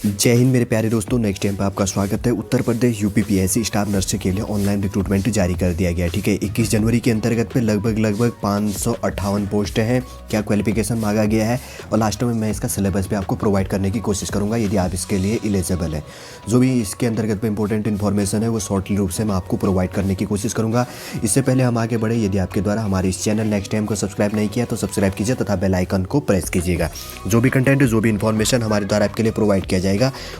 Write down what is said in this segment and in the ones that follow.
जय हिंद मेरे प्यारे दोस्तों, नेक्स्ट टाइम पे आपका स्वागत है। Uttar Pradesh UPPSC staff nurse के लिए ऑनलाइन रिक्रूटमेंट जारी कर दिया गया। ठीक है, 21 जनवरी के अंतर्गत पे लगभग 558 पोस्टें हैं। क्या क्वालिफिकेशन मांगा गया है और लास्ट में मैं इसका सिलेबस भी आपको प्रोवाइड करने की कोशिश करूंगा यदि आप इसके लिए एलिजिबल है। जो भी इसके अंतर्गत पे इंपॉर्टेंट इन्फॉर्मेशन है वो शॉर्टली रूप से मैं आपको प्रोवाइड करने की कोशिश करूँगा। इससे पहले हम आगे बढ़े, यदि आपके द्वारा हमारे इस चैनल नेक्स्ट टाइम को सब्सक्राइब नहीं किया तो सब्सक्राइब कीजिए तथा बेल आइकन को प्रेस कीजिएगा। जो भी कंटेंट, जो भी इन्फॉर्मेशन हमारे द्वारा आपके लिए प्रोवाइड किया जाएगा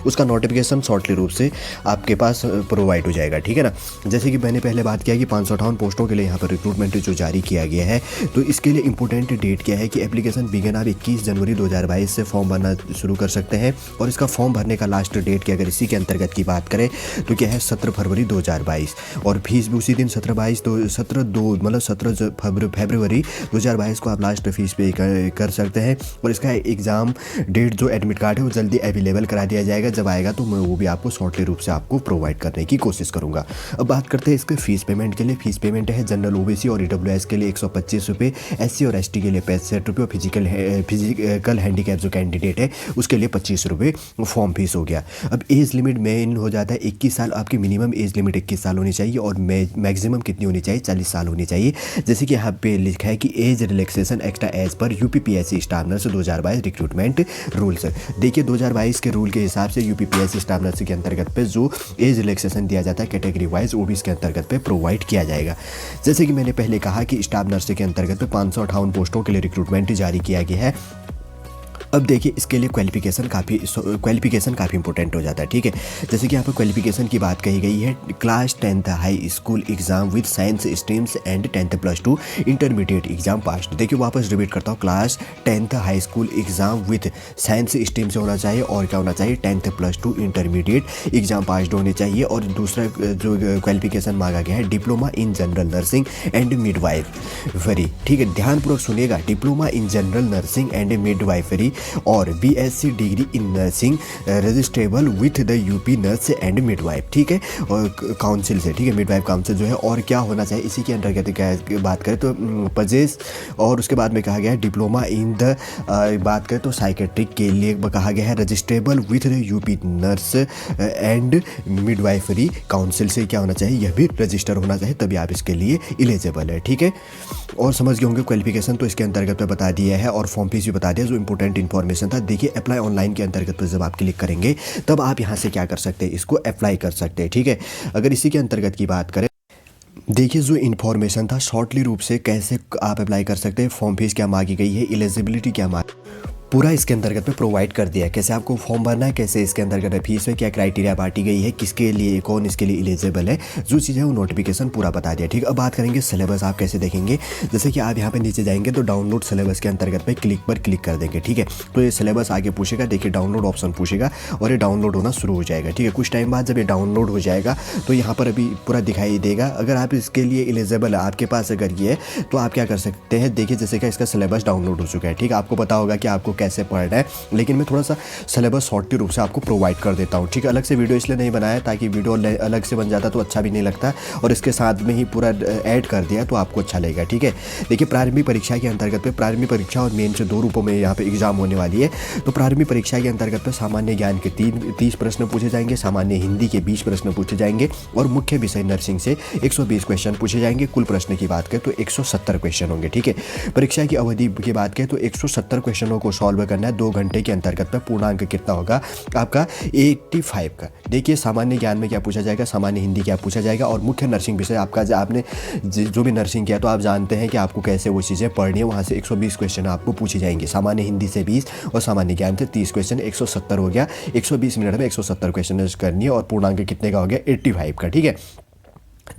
उसका नोटिफिकेशन शॉर्टली रूप से आपके पास प्रोवाइड हो जाएगा। ठीक है ना। जैसे कि मैंने पहले बात किया कि 558 पोस्टों के लिए यहाँ पर रिक्रूटमेंट जो जारी किया गया है, तो इसके लिए इंपॉर्टेंट डेट क्या है कि एप्लीकेशन बिगिन आप 21 जनवरी 2022 से फॉर्म भरना शुरू कर सकते हैं। और इसका फॉर्म भरने का लास्ट डेट की अगर इसी के अंतर्गत की बात करें तो क्या है 17 फरवरी 2022। और फीस भी उसी दिन 17 फरवरी 2022 को आप लास्ट फीस पे कर सकते हैं। और इसका एग्ज़ाम डेट जो एडमिट कार्ड है वो जल्दी अवेलेबल करा दिया जाएगा। जब आएगा तो मैं वो भी आपको शॉर्टली रूप से आपको प्रोवाइड करने की कोशिश करूंगा। अब बात करते हैं इसके फीस पेमेंट के लिए। फीस पेमेंट है जनरल ओबीसी और ईडब्ल्यूएस के लिए 125 रुपये, एससी और एसटी के लिए 65 रुपये और फिजिकल हैंडीकैप जो कैंडिडेट है उसके लिए 25 रुपये फॉर्म फीस हो गया। अब एज लिमिट मेन हो जाता है 21 साल। आपकी मिनिमम एज लिमिट 21 साल होनी चाहिए और मैक्सिमम कितनी होनी चाहिए, 40 साल होनी चाहिए। जैसे कि यहाँ पे लिखा है कि एज रिलैक्सेशन एक्स्ट्रा एज पर UPPSC staff nurse 2022 recruitment rules. देखिए 2022 के रूल के हिसाब से यूपीपीएससी स्टाफ नर्स के अंतर्गत पे जो एज रिलैक्सेशन दिया जाता है कैटेगरी वाइज वो भी इसके अंतर्गत पे प्रोवाइड किया जाएगा। जैसे कि मैंने पहले कहा कि स्टाफ नर्स के अंतर्गत पे 558 पोस्टों के लिए रिक्रूटमेंट जारी किया गया है। अब देखिए इसके लिए क्वालिफिकेशन काफ़ी इंपॉर्टेंट हो जाता है। ठीक है, जैसे कि यहाँ पर क्वालिफिकेशन की बात कही गई है, class 10th high school exam with science streams and 10th +2 intermediate exam पास। देखिए वापस रिपीट करता हूँ, class 10th high school exam with science stream से होना चाहिए और क्या होना चाहिए 10th +2 इंटरमीडिएट एग्जाम पास होने चाहिए। और दूसरा जो क्वालिफिकेशन मांगा गया है diploma in general nursing and midwifery. ठीक है, ध्यानपूर्वक सुनिएगा, diploma in general nursing and midwifery और BSc degree in nursing registrable with the UP nurse and midwife. ठीक है, और काउंसिल से, ठीक है, मिडवाइफ काउंसिल जो है। और क्या होना चाहिए इसी के अंतर्गत बात करें तो पजेस, और उसके बाद में कहा गया है डिप्लोमा इन द बात करें तो साइकेट्रिक के लिए कहा गया है registrable with the UP nurse and midwifery council से क्या होना चाहिए, यह भी रजिस्टर होना चाहिए, तभी आप इसके लिए एलिजिबल है। ठीक है, और समझ गए होंगे क्वालिफिकेशन तो इसके अंतर्गत में बता दिया है और फॉर्म फीस भी बता दिया जो इंपॉर्टेंट इन्फॉर्मेशन था। देखिए अप्लाई ऑनलाइन के अंतर्गत पर जब आप क्लिक करेंगे तब आप यहाँ से क्या कर सकते हैं, इसको अप्लाई कर सकते हैं। ठीक है, अगर इसी के अंतर्गत की बात करें, देखिए जो इन्फॉर्मेशन था शॉर्टली रूप से कैसे आप अप्लाई कर सकते हैं, फॉर्म फीस क्या मांगी गई है, एलिजिबिलिटी क्या मांगी, पूरा इसके अंतर्गत में प्रोवाइड कर दिया है। कैसे आपको फॉर्म भरना है, कैसे इसके अंतर्गत फीस है, क्या क्राइटेरिया बांटी गई है, किसके लिए, कौन इसके लिए एलिजिबल है, जो चीज़ है वो नोटिफिकेशन पूरा बता दिया। ठीक है, अब बात करेंगे सिलेबस आप कैसे देखेंगे। जैसे कि आप यहाँ पे नीचे जाएंगे तो डाउनलोड सिलेबस के अंतर्गत पे क्लिक कर देंगे। ठीक है, तो ये सिलेबस आगे पूछेगा, देखिए डाउनलोड ऑप्शन पूछेगा और ये डाउनलोड होना शुरू हो जाएगा। ठीक है, कुछ टाइम बाद जब ये डाउनलोड हो जाएगा तो यहाँ पर अभी पूरा दिखाई देगा। अगर आप इसके लिए एलिजिबल है, आपके पास अगर ये है तो आप क्या कर सकते हैं, देखिए जैसे कि इसका सिलेबस डाउनलोड हो चुका है। ठीक है, आपको पता होगा कि आपको कैसे पढ़ना है, लेकिन मैं थोड़ा सा सिलेबस शॉर्ट रूप से आपको प्रोवाइड कर देता हूँ। ठीक है, अलग से वीडियो इसलिए नहीं बनाया ताकि वीडियो अलग से बन जाता तो अच्छा भी नहीं लगता, और इसके साथ में ही पूरा ऐड कर दिया तो आपको अच्छा लगेगा। ठीक है, देखिए प्रारंभिक परीक्षा के अंतर्गत पे प्रारंभिक परीक्षा और मेन से दो रूपों में यहाँ पे एग्जाम होने वाली है। तो प्रारंभिक परीक्षा के अंतर्गत पे सामान्य ज्ञान के 30 प्रश्न पूछे जाएंगे, सामान्य हिंदी के 20 प्रश्न पूछे जाएंगे और मुख्य विषय नर्सिंग से 120 क्वेश्चन पूछे जाएंगे। कुल प्रश्न की बात करें तो 170 क्वेश्चन होंगे। ठीक है, परीक्षा की अवधि की बात करें तो 170 क्वेश्चनों को सॉल्व करना है 2 घंटे के अंतर्गत में। पूर्णांक कितना होगा आपका 85 का। देखिए सामान्य ज्ञान में क्या पूछा जाएगा, सामान्य हिंदी क्या पूछा जाएगा और मुख्य नर्सिंग विषय आपका आपने जो भी नर्सिंग किया तो आप जानते हैं कि आपको कैसे वो चीज़ें पढ़नी है। वहाँ से 120 क्वेश्चन आपको पूछे जाएंगे, सामान्य हिंदी से 20 और सामान्य ज्ञान से 30 क्वेश्चन, 170 हो गया। 120 मिनट में 170 क्वेश्चन करनी है और पूर्णांक कितने का हो गया 85 का। ठीक है,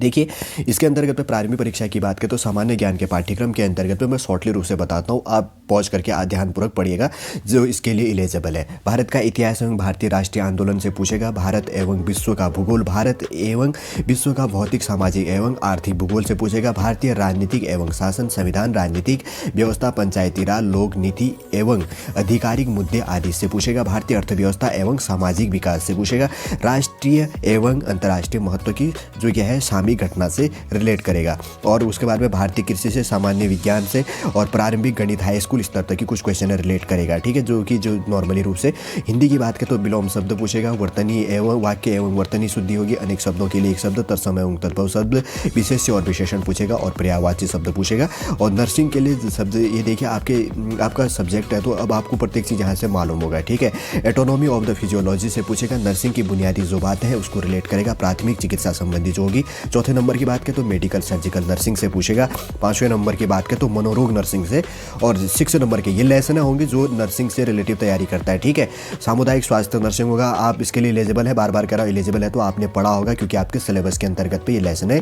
देखिए इसके अंतर्गत में प्रारंभिक परीक्षा की बात करें तो सामान्य ज्ञान के पाठ्यक्रम के अंतर्गत में मैं शॉर्टली रूप से बताता हूँ, आप पॉज करके ध्यानपूर्वक पढ़िएगा जो इसके लिए एलिजिबल है। भारत का इतिहास एवं भारतीय राष्ट्रीय आंदोलन से पूछेगा, भारत एवं विश्व का भूगोल, भारत एवं विश्व का भौतिक सामाजिक एवं आर्थिक भूगोल से पूछेगा, भारतीय राजनीतिक एवं शासन, संविधान, राजनीतिक व्यवस्था, पंचायती राज, लोक नीति एवं आधिकारिक मुद्दे आदि से पूछेगा, भारतीय अर्थव्यवस्था एवं सामाजिक विकास से पूछेगा, राष्ट्रीय एवं अंतर्राष्ट्रीय महत्व की जो क्या है सामयिक घटना से रिलेट करेगा। और उसके बाद में भारतीय कृषि से, सामान्य विज्ञान से और प्रारंभिक गणित हाई स्कूल स्तर तक की कुछ क्वेश्चन रिलेट करेगा, ठीक है, जो नॉर्मली रूप से। हिंदी की बात करें तो विलोम शब्द पूछेगा, वर्तनी एवं वाक्य एवं वर्तनी शुद्धि होगी, अनेक शब्दों के लिए एक शब्द, तत्सम एवं तत्भव शब्द, विशेष्य और विशेषण पूछेगा और पर्यायवाची शब्द पूछेगा। और नर्सिंग के लिए शब्द ये देखिए, आपका सब्जेक्ट है तो अब आपको प्रत्येक चीज़ यहाँ से मालूम होगा, ठीक है। एटोनॉमी ऑफ द फिजियोलॉजी से पूछेगा, नर्सिंग की बुनियादी जो बातें हैं उसको रिलेट करेगा, प्राथमिक चिकित्सा संबंधी जो होगी। चौथे नंबर की बात करें तो मेडिकल सर्जिकल नर्सिंग से पूछेगा। पाँचवें नंबर की बात करें तो मनोरोग नर्सिंग से। और 6 नंबर के ये लेसन होंगे जो नर्सिंग से रिलेटिव तैयारी करता है, ठीक है। सामुदायिक स्वास्थ्य नर्सिंग होगा, आप इसके लिए एलिजिबल है, बार बार कह रहा हूं एलिजिबल है तो आपने पढ़ा होगा क्योंकि आपके सिलेबस के अंतर्गत पे ये लेसन है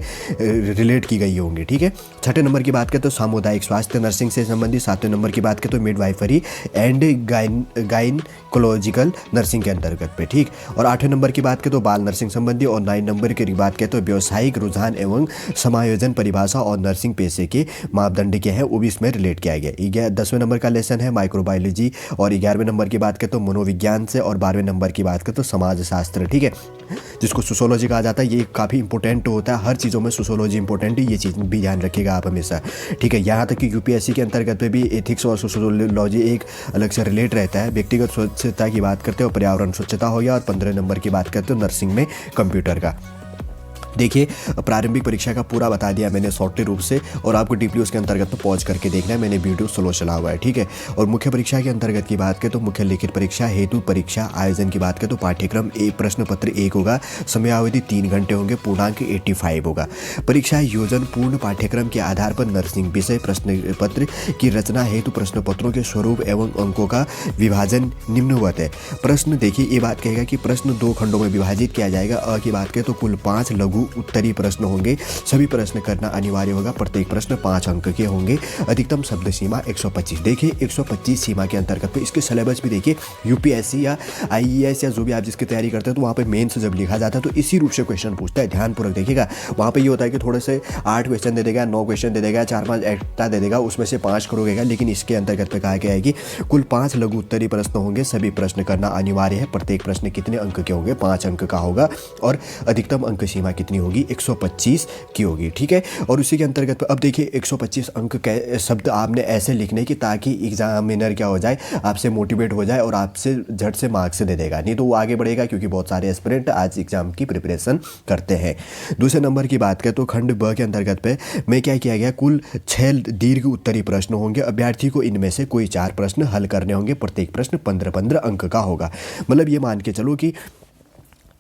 रिलेट की गई होंगी, ठीक है। छठे नंबर की बात करें तो सामुदायिक स्वास्थ्य नर्सिंग से संबंधित। सातवें नंबर की बात करें तो मिडवाइफरी एंड गाइनकोलॉजिकल नर्सिंग के अंतर्गत पे, ठीक। और 8वें नंबर की बात करें तो बाल नर्सिंग संबंधी। और 9 नंबर की बात करें तो व्यावसायिक रुझान एवं समायोजन परिभाषा और नर्सिंग पेशे के मापदंड क्या है वो भी इसमें रिलेट किया गया। 10वें नंबर का लेसन है माइक्रोबायोलॉजी। और 11वें नंबर की बात करें तो मनोविज्ञान से। और 12वें नंबर की बात करें तो समाजशास्त्र, ठीक है, जिसको सोशियोलॉजी कहा जाता है। ये काफ़ी इंपॉर्टेंट होता है, हर चीज़ों में सोशियोलॉजी इंपॉर्टेंट है, ये चीज़ भी ध्यान रखिएगा आप हमेशा, ठीक है। यहाँ तक कि यूपीएससी के अंतर्गत पे भी एथिक्स और सोशियोलॉजी एक अलग से रिलेट रहता है। व्यक्तिगत स्वच्छता की बात करते हो, पर्यावरण स्वच्छता हो गया। और 15 नंबर की बात करते हो नर्सिंग में कंप्यूटर का। देखिए, प्रारंभिक परीक्षा का पूरा बता दिया मैंने शॉर्टली रूप से, और आपको डीपली उसके अंतर्गत में पॉज करके देखना है, मैंने वीडियो स्लो चला हुआ है, ठीक है। और मुख्य परीक्षा के अंतर्गत की बात करें तो मुख्य लिखित परीक्षा हेतु परीक्षा आयोजन की बात करें तो पाठ्यक्रम प्रश्न पत्र 1 होगा, समयावधि 3 घंटे होंगे, पूर्णांक 85 होगा। परीक्षा योजन पूर्ण पाठ्यक्रम के आधार पर नर्सिंग विषय प्रश्न पत्र की रचना हेतु प्रश्न पत्रों के स्वरूप एवं अंकों का विभाजन निम्नवत है। प्रश्न देखिए, ये बात कहेगा कि प्रश्न 2 खंडों में विभाजित किया जाएगा। अ की बात करें तो कुल 5 लघु उत्तरी प्रश्न होंगे, सभी प्रश्न करना अनिवार्य होगा, प्रत्येक प्रश्न 5 अंक के होंगे। अधिकतम शब्द सीमा 125। देखिए 125 सीमा के अंतर्गत पे इसके सिलेबस भी देखिए, यूपीएससी या आईएएस या जो भी आप जिसकी तैयारी करते हैं तो वहाँ पे मेंस जब लिखा जाता है तो इसी रूप से क्वेश्चन पूछता है, ध्यानपूर्वक देखिएगा। वहाँ पे ये होता है कि थोड़े से 8 क्वेश्चन दे देगा, 9 क्वेश्चन दे देगा, 4-5 एक्स्ट्रा दे देगा, उसमें से 5 करोगेगा। लेकिन इसके अंतर्गत पे कहा गया है कि कुल 5 लघु उत्तरी प्रश्न होंगे, सभी प्रश्न करना अनिवार्य है, प्रत्येक प्रश्न कितने अंक के होंगे, 5 अंक का होगा। और अधिकतम अंक सीमा कितनी होगी, 125 की होगी, ठीक है। और उसी के अंतर्गत अब देखिए 125 अंक के शब्द आपने ऐसे लिखने की ताकि एग्जामिनर क्या हो जाए, आपसे मोटिवेट हो जाए और आपसे झट से मार्क्स दे देगा, नहीं तो वो आगे बढ़ेगा, क्योंकि बहुत सारे एस्पिरेंट आज एग्जाम की प्रिपरेशन करते हैं। दूसरे नंबर की बात करें तो खंड ब के अंतर्गत पे में क्या किया गया, कुल 6 दीर्घ उत्तरी प्रश्न होंगे, अभ्यर्थी को इनमें से कोई 4 प्रश्न हल करने होंगे, प्रत्येक प्रश्न 15-15 अंक का होगा। मतलब ये मान के चलो कि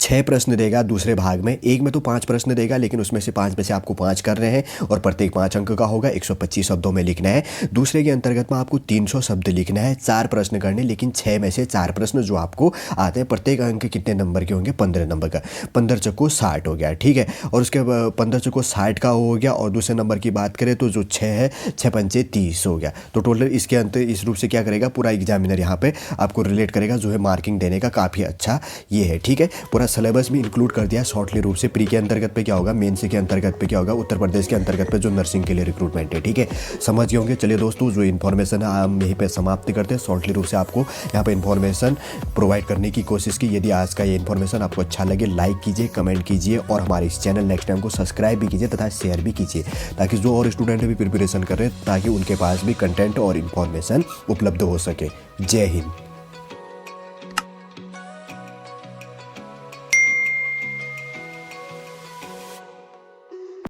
6 प्रश्न देगा दूसरे भाग में, एक में तो 5 प्रश्न देगा, लेकिन उसमें से 5 में से आपको 5 कर रहे हैं और प्रत्येक 5 अंक का होगा, 125 शब्दों में लिखना है। दूसरे के अंतर्गत में आपको 300 शब्द लिखना है, 4 प्रश्न करने, लेकिन 6 में से 4 प्रश्न जो आपको आते हैं, प्रत्येक अंक कितने नंबर के होंगे, 15 नंबर का, 15 चक्को 60 हो गया, ठीक है। और उसके 15 चक्को 60 का हो गया। और दूसरे नंबर की बात करें तो जो 6 है, 6 पंचे 30 हो गया। तो टोटल इसके अंतर इस रूप से क्या करेगा, पूरा एग्जामिनर यहाँ पे आपको रिलेट करेगा, जो है मार्किंग देने का काफ़ी अच्छा ये है, ठीक है। पूरा सिलेबस भी इंक्लूड कर दिया शॉर्टली रूप से। प्री के अंतर्गत पे क्या होगा, मेंस के अंतर्गत पे क्या होगा, उत्तर प्रदेश के अंतर्गत पे जो नर्सिंग के लिए रिक्रूटमेंट है, ठीक है, समझ गए होंगे। चलिए दोस्तों, जो इन्फॉर्मेशन है हम यहीं पे समाप्त करते हैं। शॉर्टली रूप से आपको यहाँ पे इन्फॉर्मेशन प्रोवाइड करने की कोशिश की। यदि आज का ये इन्फॉर्मेशन आपको अच्छा लगे, लाइक कीजिए, कमेंट कीजिए और हमारे इस चैनल नेक्स्ट टाइम को सब्सक्राइब भी कीजिए तथा शेयर भी कीजिए, ताकि जो और स्टूडेंट भी प्रिपरेशन कर रहे हैं ताकि उनके पास भी कंटेंट और इन्फॉर्मेशन उपलब्ध हो सके। जय हिंद।